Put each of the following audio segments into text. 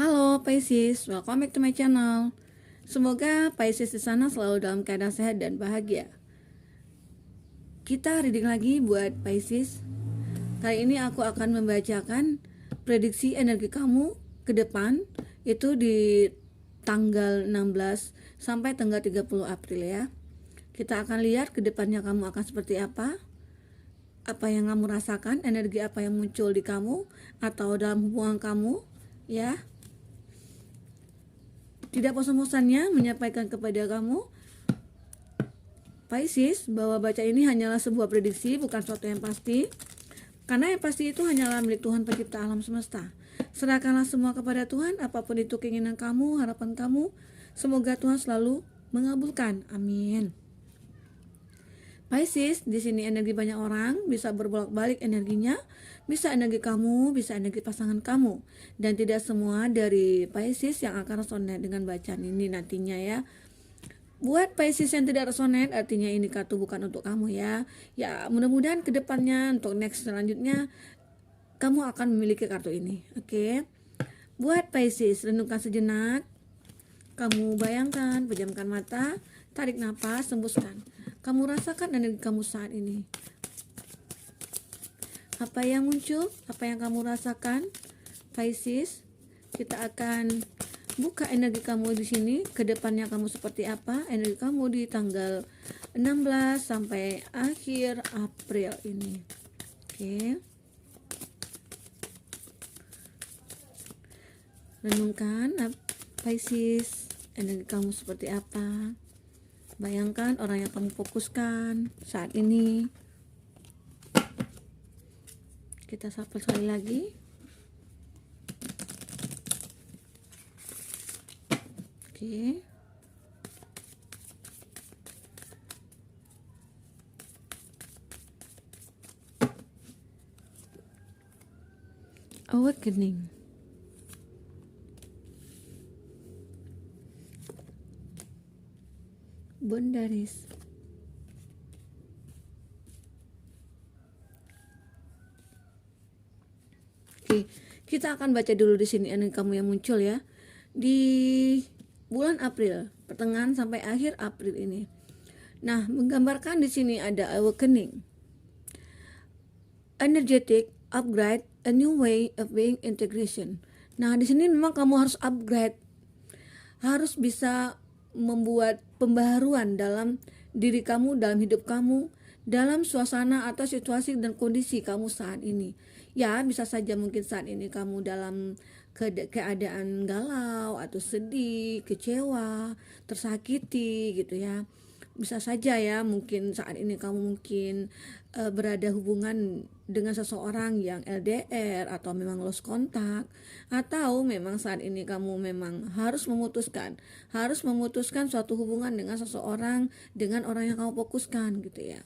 Halo Pisces, welcome back to my channel. Semoga Pisces di sana selalu dalam keadaan sehat dan bahagia. Kita reading lagi buat Pisces. Kali ini aku akan membacakan prediksi energi kamu ke depan itu di tanggal 16 sampai tanggal 30 April ya. Kita akan lihat ke depannya kamu akan seperti apa yang kamu rasakan, energi apa yang muncul di kamu atau dalam hubungan kamu ya. Tidak bosan-bosannya menyampaikan kepada kamu Pisces bahwa baca ini hanyalah sebuah prediksi, bukan sesuatu yang pasti. Karena yang pasti itu hanyalah milik Tuhan pencipta alam semesta. Serahkanlah semua kepada Tuhan, apapun itu keinginan kamu, harapan kamu. Semoga Tuhan selalu mengabulkan. Amin. Pisces, di sini energi banyak orang, bisa berbolak-balik energinya, bisa energi kamu, bisa energi pasangan kamu, dan tidak semua dari Pisces yang akan resonate dengan bacaan ini nantinya ya. Buat Pisces yang tidak resonate, artinya ini kartu bukan untuk kamu ya. Ya, mudah-mudahan kedepannya untuk next selanjutnya kamu akan memiliki kartu ini. Oke. Buat Pisces, renungkan sejenak. Kamu bayangkan, pejamkan mata, tarik nafas, hembuskan. Kamu rasakan energi kamu saat ini. Apa yang muncul? Apa yang kamu rasakan? Pisces, kita akan buka energi kamu di sini. Kedepannya kamu seperti apa? Energi kamu di tanggal 16 sampai akhir April ini. Oke. Renungkan Pisces, energi kamu seperti apa? Bayangkan orang yang kamu fokuskan saat ini. Kita shuffle sekali lagi. Oke. Awakening. Boundaries. Oke, kita akan baca dulu di sini energi kamu yang muncul ya. Di bulan April, pertengahan sampai akhir April ini. Nah, menggambarkan di sini ada awakening, energetic, upgrade, a new way of being integration. Nah, di sini memang kamu harus upgrade, harus bisa membuat pembaharuan dalam diri kamu, dalam hidup kamu, dalam suasana atau situasi dan kondisi kamu saat ini. Ya, bisa saja mungkin saat ini kamu dalam keadaan galau atau sedih, kecewa, tersakiti gitu ya. Bisa saja ya, mungkin saat ini kamu mungkin berada hubungan dengan seseorang yang LDR atau memang lost kontak, atau memang saat ini kamu memang harus memutuskan suatu hubungan dengan seseorang, dengan orang yang kamu fokuskan gitu ya.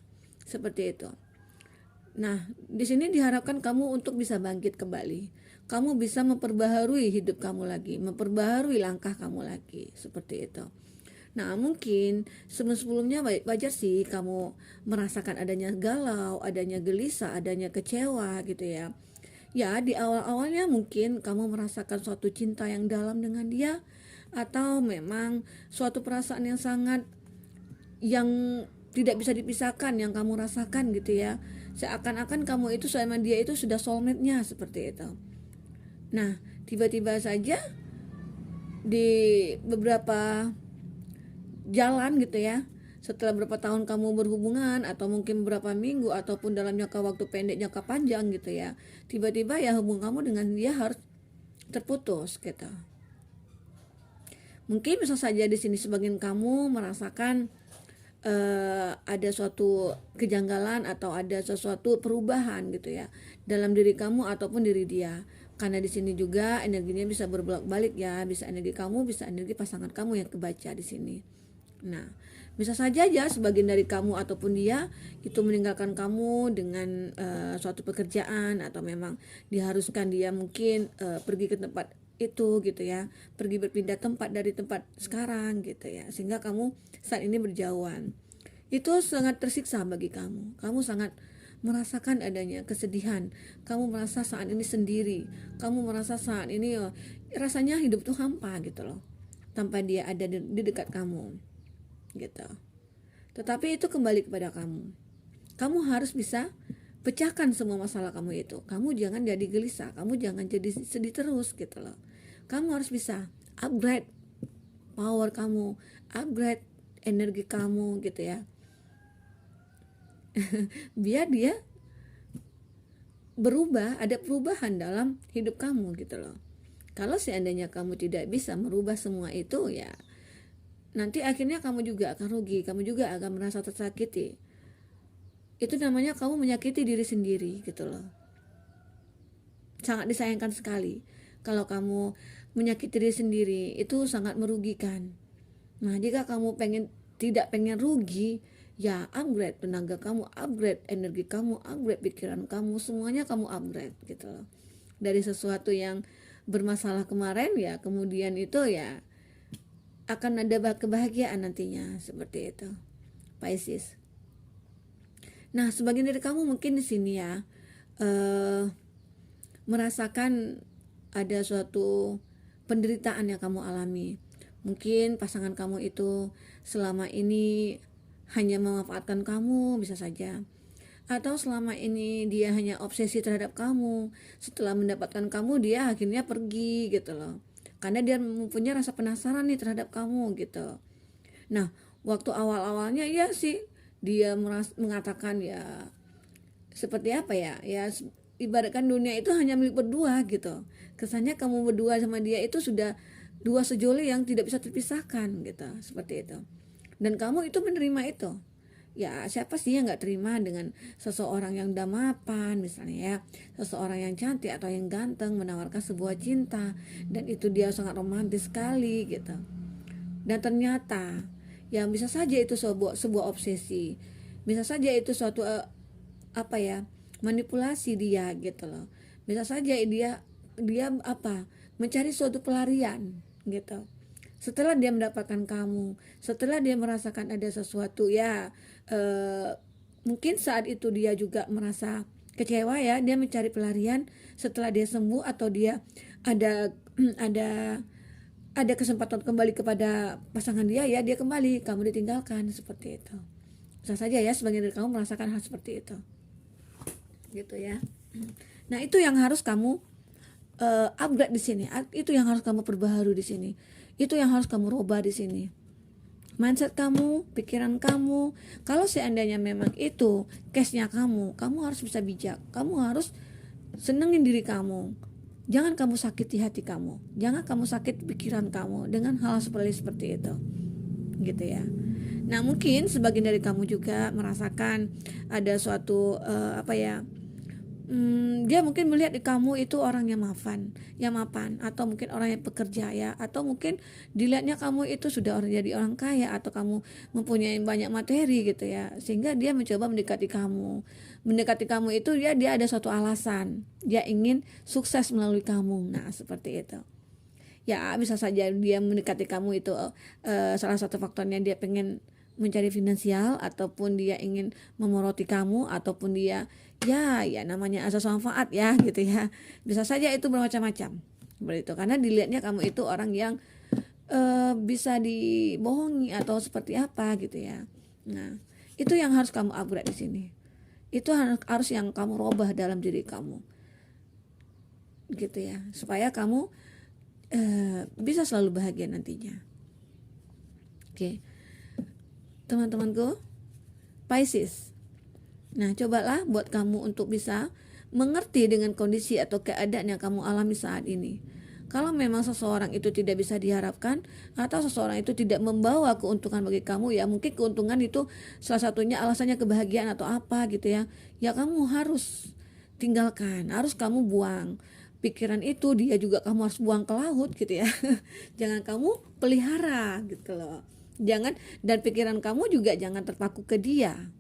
Seperti itu. Nah, di sini diharapkan kamu untuk bisa bangkit kembali. Kamu bisa memperbaharui hidup kamu lagi, memperbaharui langkah kamu lagi, seperti itu. Nah, mungkin sebelum-sebelumnya wajar sih kamu merasakan adanya galau, adanya gelisah, adanya kecewa gitu ya. Ya, di awal-awalnya mungkin kamu merasakan suatu cinta yang dalam dengan dia, atau memang suatu perasaan yang tidak bisa dipisahkan yang kamu rasakan gitu ya. Seakan-akan kamu itu sama dia itu sudah soulmate-nya, seperti itu. Nah, tiba-tiba saja di beberapa jalan gitu ya, setelah berapa tahun kamu berhubungan, atau mungkin beberapa minggu, ataupun dalam jangka waktu pendek jangka panjang gitu ya, tiba-tiba ya hubungan kamu dengan dia harus terputus gitu. Mungkin bisa saja di sini sebagian kamu merasakan ada suatu kejanggalan atau ada sesuatu perubahan gitu ya dalam diri kamu ataupun diri dia. Karena di sini juga energinya bisa berbolak-balik ya, bisa energi kamu, bisa energi pasangan kamu yang kebaca di sini. Nah, bisa saja ya sebagian dari kamu ataupun dia itu meninggalkan kamu dengan suatu pekerjaan, atau memang diharuskan dia mungkin pergi ke tempat itu gitu ya, pergi berpindah tempat dari tempat sekarang gitu ya, sehingga kamu saat ini berjauhan. Itu sangat tersiksa bagi kamu sangat merasakan adanya kesedihan, kamu merasa saat ini sendiri, kamu merasa saat ini rasanya hidup tuh hampa gitu loh, tanpa dia ada di dekat kamu gitu. Tetapi itu kembali kepada kamu. Kamu harus bisa pecahkan semua masalah kamu itu. Kamu jangan jadi gelisah, kamu jangan jadi sedih terus gitu loh. Kamu harus bisa upgrade power kamu, upgrade energi kamu gitu ya. Biar dia berubah, ada perubahan dalam hidup kamu gitu loh. Kalau seandainya kamu tidak bisa merubah semua itu, ya nanti akhirnya kamu juga akan rugi, kamu juga akan merasa tersakiti. Itu namanya kamu menyakiti diri sendiri gitu loh. Sangat disayangkan sekali kalau kamu menyakiti diri sendiri, itu sangat merugikan. Nah, jika kamu tidak pengen rugi, ya upgrade tenaga kamu, upgrade energi kamu, upgrade pikiran kamu, semuanya kamu upgrade gitu loh. Dari sesuatu yang bermasalah kemarin, ya kemudian itu ya akan ada kebahagiaan nantinya, seperti itu, Pisces. Nah, sebagian dari kamu mungkin di sini ya merasakan ada suatu penderitaan yang kamu alami. Mungkin pasangan kamu itu selama ini hanya memanfaatkan kamu, bisa saja. Atau selama ini dia hanya obsesi terhadap kamu. Setelah mendapatkan kamu, dia akhirnya pergi gitu loh. Karena dia mempunyai rasa penasaran nih terhadap kamu gitu. Nah, waktu awal-awalnya ya sih dia mengatakan ya seperti apa ya? Ya ibaratkan dunia itu hanya milik berdua gitu. Kesannya kamu berdua sama dia itu sudah dua sejoli yang tidak bisa terpisahkan gitu, seperti itu. Dan kamu itu menerima itu. Ya siapa sih yang gak terima dengan seseorang yang udah mapan misalnya ya, seseorang yang cantik atau yang ganteng menawarkan sebuah cinta, dan itu dia sangat romantis sekali gitu. Dan ternyata ya bisa saja itu sebuah obsesi, bisa saja itu suatu manipulasi dia gitu loh. Bisa saja dia mencari suatu pelarian gitu. Setelah dia mendapatkan kamu, setelah dia merasakan ada sesuatu ya mungkin saat itu dia juga merasa kecewa ya, dia mencari pelarian. Setelah dia sembuh atau dia ada ada kesempatan kembali kepada pasangan dia, ya dia kembali, kamu ditinggalkan, seperti itu. Bisa saja ya sebagian dari kamu merasakan hal seperti itu gitu ya. Nah, itu yang harus kamu upgrade di sini. Itu yang harus kamu perbaharui di sini. Itu yang harus kamu rubah di sini. Mindset kamu, pikiran kamu. Kalau seandainya memang itu case-nya kamu harus bisa bijak. Kamu harus senengin diri kamu. Jangan kamu sakiti hati kamu. Jangan kamu sakit pikiran kamu dengan hal seperti itu. Gitu ya. Nah, mungkin sebagian dari kamu juga merasakan ada suatu dia mungkin melihat di kamu itu orang yang mapan, atau mungkin orang yang pekerja ya, atau mungkin dilihatnya kamu itu sudah jadi orang kaya, atau kamu mempunyai banyak materi gitu ya, sehingga dia mencoba mendekati kamu itu dia ada suatu alasan, dia ingin sukses melalui kamu. Nah, seperti itu ya. Bisa saja dia mendekati kamu itu salah satu faktornya dia pengen mencari finansial, ataupun dia ingin memoroti kamu, ataupun dia ya namanya asas manfaat ya gitu ya. Bisa saja itu bermacam-macam seperti itu, karena dilihatnya kamu itu orang yang bisa dibohongi atau seperti apa gitu ya. Nah, itu yang harus kamu upgrade di sini. Itu harus yang kamu robah dalam diri kamu gitu ya, supaya kamu bisa selalu bahagia nantinya. Oke. Teman-temanku Pisces, nah cobalah buat kamu untuk bisa mengerti dengan kondisi atau keadaan yang kamu alami saat ini. Kalau memang seseorang itu tidak bisa diharapkan, atau seseorang itu tidak membawa keuntungan bagi kamu, ya mungkin keuntungan itu salah satunya alasannya kebahagiaan atau apa gitu ya, ya kamu harus tinggalkan, harus kamu buang. Pikiran itu dia juga kamu harus buang ke laut gitu ya. Jangan kamu pelihara gitu loh. Jangan, dan pikiran kamu juga jangan terpaku ke dia.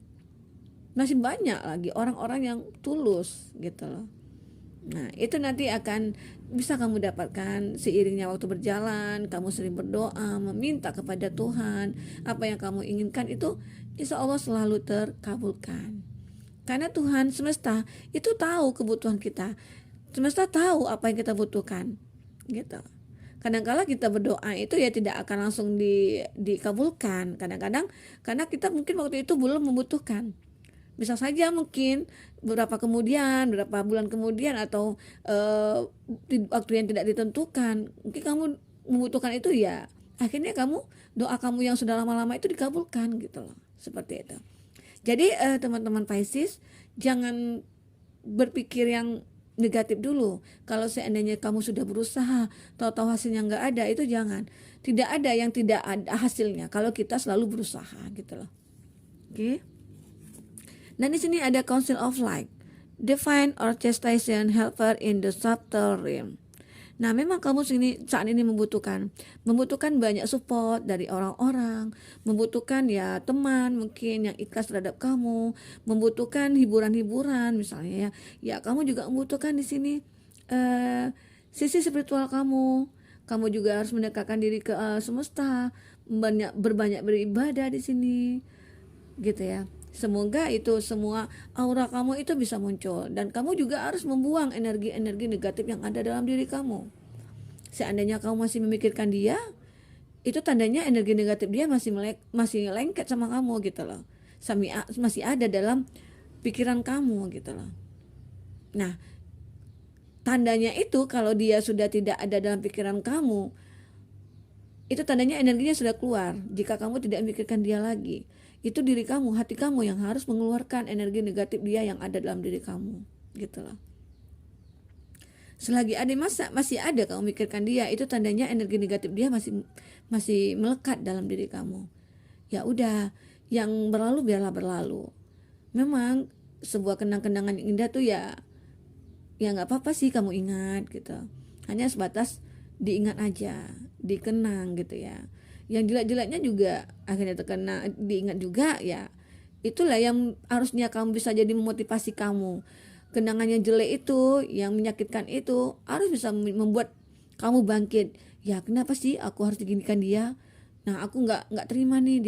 Masih banyak lagi orang-orang yang tulus gitu loh. Nah, itu nanti akan bisa kamu dapatkan seiringnya waktu berjalan. Kamu sering berdoa, meminta kepada Tuhan, apa yang kamu inginkan itu insya Allah selalu terkabulkan. Karena Tuhan semesta itu tahu kebutuhan kita. Semesta tahu apa yang kita butuhkan. Gitu. Kadang-kala kita berdoa itu ya tidak akan langsung dikabulkan. Kadang-kadang karena kita mungkin waktu itu belum membutuhkan. Bisa saja mungkin beberapa bulan kemudian atau waktu yang tidak ditentukan, mungkin kamu membutuhkan itu ya. Akhirnya doa kamu yang sudah lama-lama itu dikabulkan gitu loh. Seperti itu. Jadi teman-teman Pisces, jangan berpikir yang negatif dulu. Kalau seandainya kamu sudah berusaha, tahu-tahu hasilnya nggak ada, itu jangan. Tidak ada yang tidak ada hasilnya kalau kita selalu berusaha gitu loh. Oke. Dan di sini ada Council of Light, Divine or Chastisement Helper in the Subtle Realm. Nah, memang kamu saat ini membutuhkan banyak support dari orang-orang, membutuhkan ya teman mungkin yang ikhlas terhadap kamu, membutuhkan hiburan-hiburan misalnya ya. Ya, kamu juga membutuhkan di sini sisi spiritual kamu. Kamu juga harus mendekatkan diri ke semesta, berbanyak beribadah di sini. Gitu ya. Semoga itu semua aura kamu itu bisa muncul. Dan kamu juga harus membuang energi-energi negatif yang ada dalam diri kamu. Seandainya kamu masih memikirkan dia, itu tandanya energi negatif dia masih lengket sama kamu gitu loh. Masih ada dalam pikiran kamu gitu loh. Nah, tandanya itu kalau dia sudah tidak ada dalam pikiran kamu, itu tandanya energinya sudah keluar. Jika kamu tidak memikirkan dia lagi, itu diri kamu, hati kamu yang harus mengeluarkan energi negatif dia yang ada dalam diri kamu, gitu loh. Selagi ada masih ada kamu mikirkan dia, itu tandanya energi negatif dia masih melekat dalam diri kamu. Ya udah, yang berlalu biarlah berlalu. Memang sebuah kenang-kenangan yang indah tuh ya nggak apa-apa sih kamu ingat gitu. Hanya sebatas diingat aja, dikenang gitu ya. Yang jelek-jeleknya juga akhirnya terkena diingat juga ya. Itulah yang harusnya kamu bisa jadi memotivasi kamu. Kenangan yang jelek itu, yang menyakitkan itu harus bisa membuat kamu bangkit. Ya kenapa sih aku harus diginikan dia? Nah aku nggak terima nih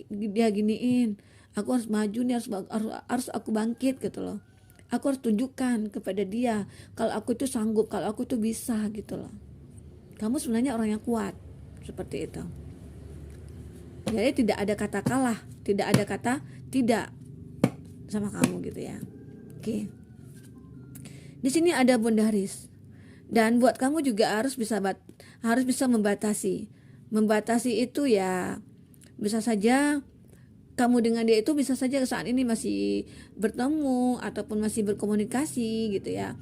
dia giniin. Aku harus maju nih, harus aku bangkit gitu loh. Aku harus tunjukkan kepada dia kalau aku itu sanggup, kalau aku itu bisa gitu loh. Kamu sebenarnya orang yang kuat seperti itu. Jadi tidak ada kata kalah, tidak ada kata tidak sama kamu gitu ya. Oke. Di sini ada Bondaris. Dan buat kamu juga harus bisa membatasi. Membatasi itu ya bisa saja kamu dengan dia itu bisa saja saat ini masih bertemu ataupun masih berkomunikasi gitu ya.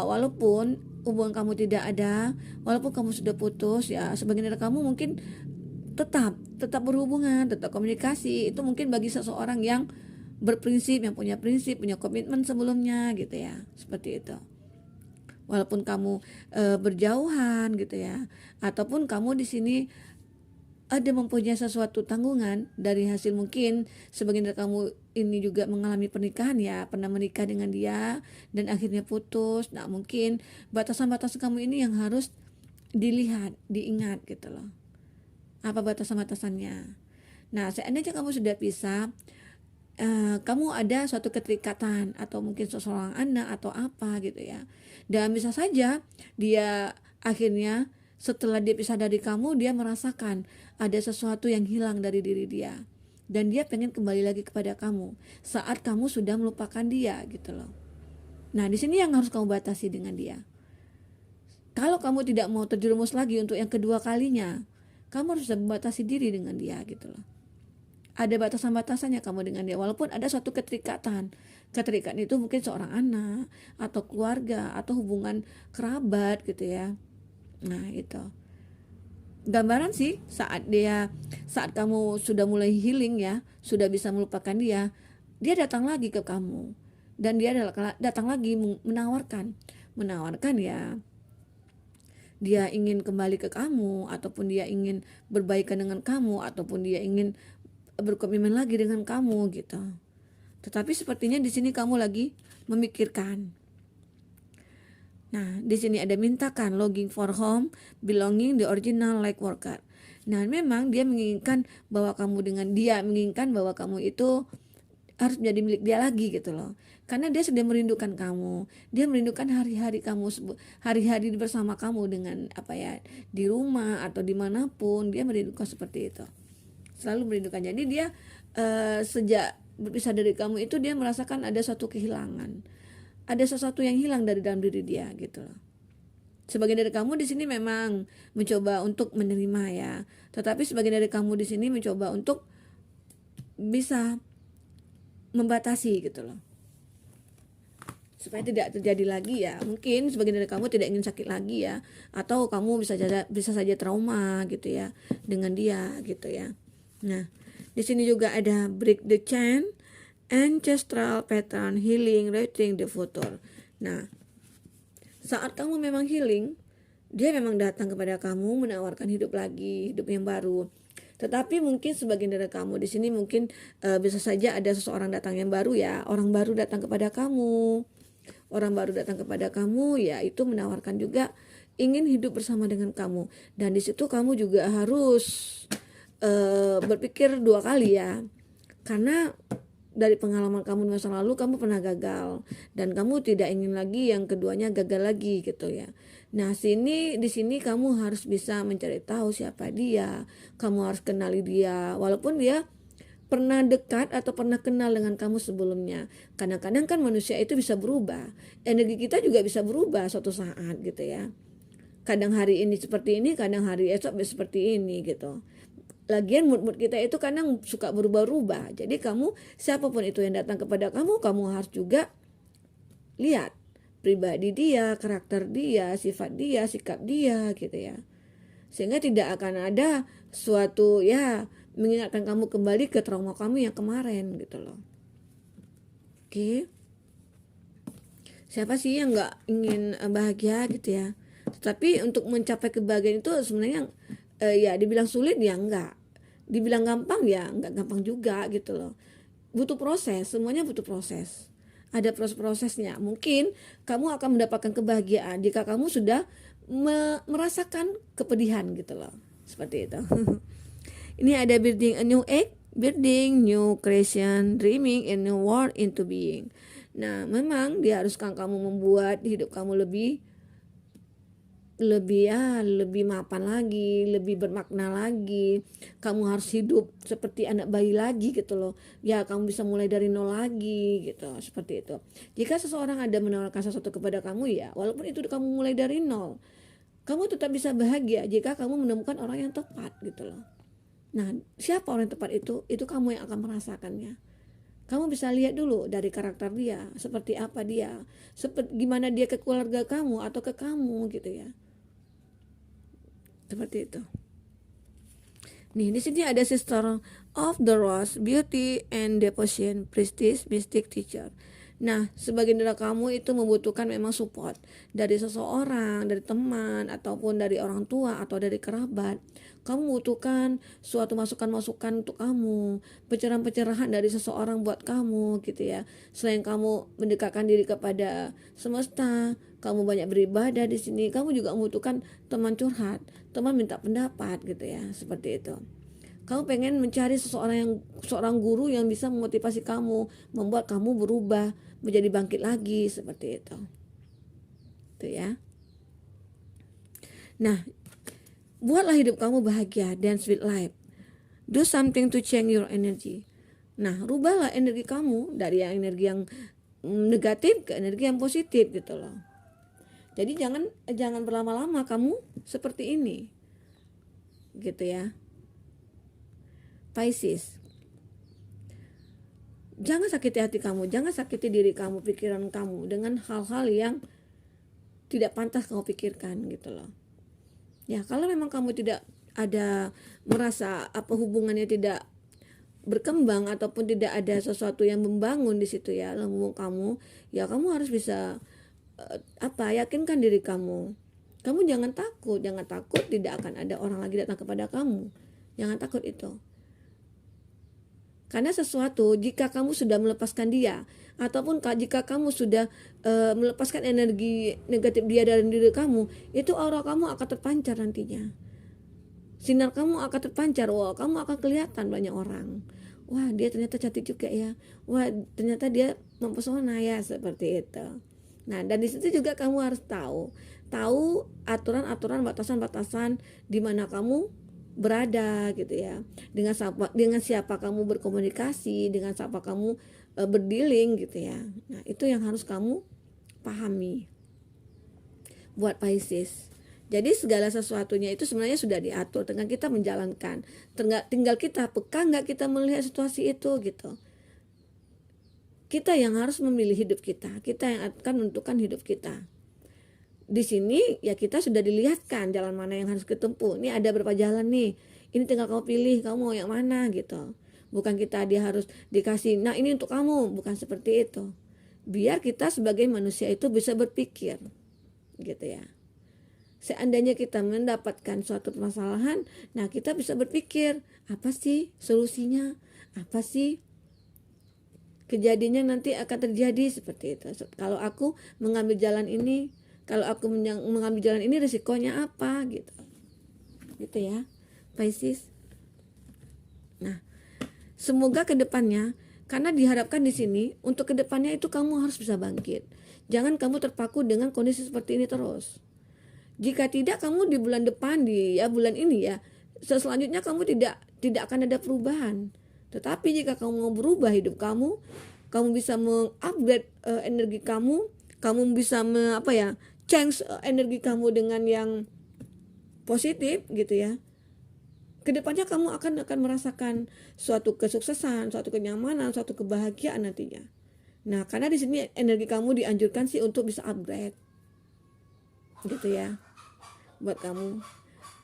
Walaupun hubungan kamu tidak ada, walaupun kamu sudah putus ya, sebagian dari kamu mungkin tetap berhubungan, tetap komunikasi. Itu mungkin bagi seseorang yang berprinsip, yang punya prinsip, punya komitmen sebelumnya gitu ya, seperti itu. Walaupun kamu berjauhan gitu ya, ataupun kamu di sini ada mempunyai sesuatu tanggungan dari hasil mungkin sebagian dari kamu ini juga mengalami pernikahan ya, pernah menikah dengan dia dan akhirnya putus. Nah mungkin batasan-batasan kamu ini yang harus dilihat, diingat gitu loh. Apa batasan-batasannya? Nah seandainya kamu sudah bisa, kamu ada suatu keterikatan atau mungkin seseorang anak atau apa gitu ya, dan bisa saja dia akhirnya setelah dia pisah dari kamu, dia merasakan ada sesuatu yang hilang dari diri dia dan dia pengen kembali lagi kepada kamu saat kamu sudah melupakan dia gitu loh. Nah di sini yang harus kamu batasi dengan dia. Kalau kamu tidak mau terjerumus lagi untuk yang kedua kalinya, kamu harus bisa membatasi diri dengan dia gitu loh. Ada batasan-batasannya kamu dengan dia, walaupun ada suatu keterikatan itu mungkin seorang anak atau keluarga atau hubungan kerabat gitu ya. Nah itu gambaran sih saat kamu sudah mulai healing ya, sudah bisa melupakan dia datang lagi ke kamu dan dia datang lagi menawarkan ya, dia ingin kembali ke kamu, ataupun dia ingin berbaikan dengan kamu, ataupun dia ingin berkomitmen lagi dengan kamu gitu. Tetapi sepertinya di sini kamu lagi memikirkan. Nah, di sini ada mintakan longing for home, belonging the original like worker. Nah, memang dia menginginkan bahwa kamu itu harus menjadi milik dia lagi gitu loh. Karena dia sudah merindukan kamu, dia merindukan hari-hari kamu, hari-hari bersama kamu dengan di rumah atau dimanapun, dia merindukan seperti itu, selalu merindukan. Jadi dia sejak berpisah dari kamu itu dia merasakan ada suatu kehilangan, ada sesuatu yang hilang dari dalam diri dia gitu loh. Sebagian dari kamu di sini memang mencoba untuk menerima ya, tetapi sebagian dari kamu di sini mencoba untuk bisa membatasi gitu loh, supaya tidak terjadi lagi ya. Mungkin sebagian dari kamu tidak ingin sakit lagi ya, atau kamu bisa saja trauma gitu ya dengan dia gitu ya. Nah, di sini juga ada break the chain, ancestral pattern, healing, writing the future. Nah, saat kamu memang healing, dia memang datang kepada kamu menawarkan hidup lagi, hidup yang baru. Tetapi mungkin sebagian dari kamu di sini mungkin bisa saja ada seseorang datang yang baru ya, orang baru datang kepada kamu. Orang baru datang kepada kamu ya, itu menawarkan juga ingin hidup bersama dengan kamu. Dan di situ kamu juga harus berpikir dua kali ya. Karena dari pengalaman kamu di masa lalu, kamu pernah gagal dan kamu tidak ingin lagi yang keduanya gagal lagi gitu ya. Nah, di sini kamu harus bisa mencari tahu siapa dia. Kamu harus kenali dia walaupun dia pernah dekat atau pernah kenal dengan kamu sebelumnya. Kadang-kadang kan manusia itu bisa berubah. Energi kita juga bisa berubah suatu saat gitu ya. Kadang hari ini seperti ini, kadang hari esok seperti ini gitu. Lagian mood kita itu kadang suka berubah-ubah. Jadi kamu, siapapun itu yang datang kepada kamu, kamu harus juga lihat pribadi dia, karakter dia, sifat dia, sikap dia gitu ya. Sehingga tidak akan ada suatu ya mengingatkan kamu kembali ke trauma kamu yang kemarin gitu loh. Oke. Siapa sih yang gak ingin bahagia gitu ya. Tetapi untuk mencapai kebahagiaan itu sebenarnya ya dibilang sulit ya enggak, dibilang gampang ya enggak gampang juga gitu loh. Butuh proses, semuanya butuh proses, ada proses-prosesnya. Mungkin kamu akan mendapatkan kebahagiaan jika kamu sudah merasakan kepedihan gitu loh, seperti itu. Ini ada building a new egg, building new creation, dreaming a new world into being. Nah, memang diharuskan kamu membuat hidup kamu lebih mapan lagi, lebih bermakna lagi. Kamu harus hidup seperti anak bayi lagi gitu loh. Ya, kamu bisa mulai dari nol lagi gitu, seperti itu. Jika seseorang ada menawarkan sesuatu kepada kamu ya, walaupun itu kamu mulai dari nol, kamu tetap bisa bahagia jika kamu menemukan orang yang tepat gitu loh. Nah, siapa orang yang tepat itu? Itu kamu yang akan merasakannya. Kamu bisa lihat dulu dari karakter dia, seperti apa dia, gimana dia ke keluarga kamu atau ke kamu gitu ya. Seperti itu. Nih, di sini ada Sister of the Rose, Beauty and Devotion, Prestige, Mystic Teacher. Nah, sebagian dari kamu itu membutuhkan memang support dari seseorang, dari teman, ataupun dari orang tua atau dari kerabat. Kamu membutuhkan suatu masukan-masukan untuk kamu, pencerahan-pencerahan dari seseorang buat kamu gitu ya. Selain kamu mendekatkan diri kepada semesta, kamu banyak beribadah di sini, kamu juga membutuhkan teman curhat, teman minta pendapat gitu ya, seperti itu. Kamu pengen mencari seorang guru yang bisa memotivasi kamu, membuat kamu berubah, menjadi bangkit lagi, seperti itu. Itu ya. Nah, buatlah hidup kamu bahagia dan sweet life. Do something to change your energy. Nah, rubahlah energi kamu dari energi yang negatif ke energi yang positif gitu loh. Jadi jangan berlama-lama kamu seperti ini. Gitu ya. Pisces. Jangan sakiti hati kamu, jangan sakiti diri kamu, pikiran kamu dengan hal-hal yang tidak pantas kamu pikirkan gitu loh. Ya, kalau memang kamu tidak ada merasa hubungannya tidak berkembang ataupun tidak ada sesuatu yang membangun di situ ya dalam hubungan kamu, ya kamu harus bisa yakinkan diri kamu. Kamu jangan takut tidak akan ada orang lagi datang kepada kamu. Jangan takut itu. Karena sesuatu jika kamu sudah melepaskan dia, ataupun jika kamu sudah melepaskan energi negatif dia dari diri kamu, itu aura kamu akan terpancar nantinya. Sinar kamu akan terpancar, kamu akan kelihatan banyak orang. wah dia ternyata cantik juga ya, wah ternyata dia mempesona ya, seperti itu. Nah, dan di situ juga kamu harus tahu aturan-aturan, batasan-batasan di mana kamu berada gitu ya. Dengan siapa kamu berkomunikasi, dengan siapa kamu berdealing gitu ya. Nah, itu yang harus kamu pahami buat Pisces. Jadi segala sesuatunya itu sebenarnya sudah diatur, tinggal kita menjalankan. Tinggal kita peka nggak kita melihat situasi itu gitu. Kita yang harus memilih hidup kita yang akan menentukan hidup kita. Di sini ya kita sudah dilihatkan jalan mana yang harus ditempuh. Ini ada berapa jalan nih, ini tinggal kamu pilih kamu mau yang mana gitu. Bukan dia harus dikasih, nah ini untuk kamu, bukan seperti itu. Biar kita sebagai manusia itu bisa berpikir gitu ya. Seandainya kita mendapatkan suatu permasalahan, nah kita bisa berpikir, apa sih solusinya? Apa sih kejadiannya nanti akan terjadi seperti itu. Kalau aku mengambil jalan ini, kalau aku mengambil jalan ini risikonya apa gitu. Gitu ya, Pisces. Nah, semoga kedepannya, karena diharapkan di sini untuk kedepannya itu kamu harus bisa bangkit. Jangan kamu terpaku dengan kondisi seperti ini terus. Jika tidak, kamu di bulan depan, bulan ini ya, selanjutnya kamu tidak akan ada perubahan. Tetapi jika kamu mau berubah hidup kamu bisa mengupgrade energi kamu bisa change energi kamu dengan yang positif gitu ya. Kedepannya kamu akan merasakan suatu kesuksesan, suatu kenyamanan, suatu kebahagiaan nantinya. Nah, karena di sini energi kamu dianjurkan sih untuk bisa upgrade, gitu ya, buat kamu.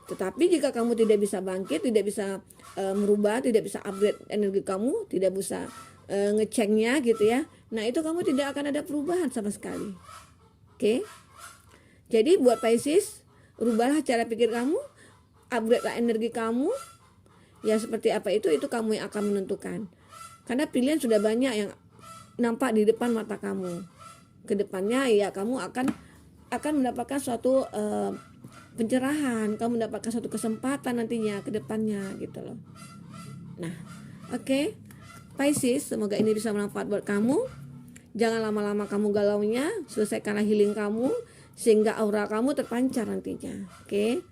Tetapi jika kamu tidak bisa bangkit, tidak bisa merubah, tidak bisa upgrade energi kamu, tidak bisa ngeceknya gitu ya, nah itu kamu tidak akan ada perubahan sama sekali. Oke? Jadi buat Pisces, rubahlah cara pikir kamu, upgrade lah energi kamu. Ya seperti apa itu kamu yang akan menentukan. Karena pilihan sudah banyak yang nampak di depan mata kamu. Kedepannya ya kamu akan mendapatkan suatu pencerahan, kamu mendapatkan suatu kesempatan nantinya ke depannya gitu loh. Nah, oke. Pisces, semoga ini bisa bermanfaat buat kamu. Jangan lama-lama kamu galaunya, selesaikanlah healing kamu sehingga aura kamu terpancar nantinya. Oke.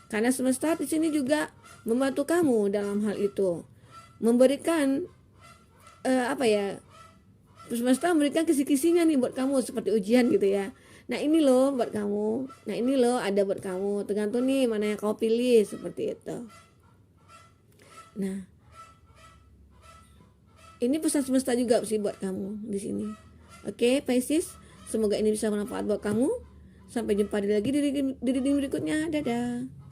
Karena semesta di sini juga membantu kamu dalam hal itu. Memberikan semesta memberikan kisi-kisinya nih buat kamu seperti ujian gitu ya. Nah ini loh buat kamu, nah ini loh ada buat kamu, tergantung nih mana yang kau pilih seperti itu. Nah ini pesan semesta juga sih buat kamu di sini. Oke Pisces, semoga ini bisa bermanfaat buat kamu. Sampai jumpa lagi di reading berikutnya. Dadah.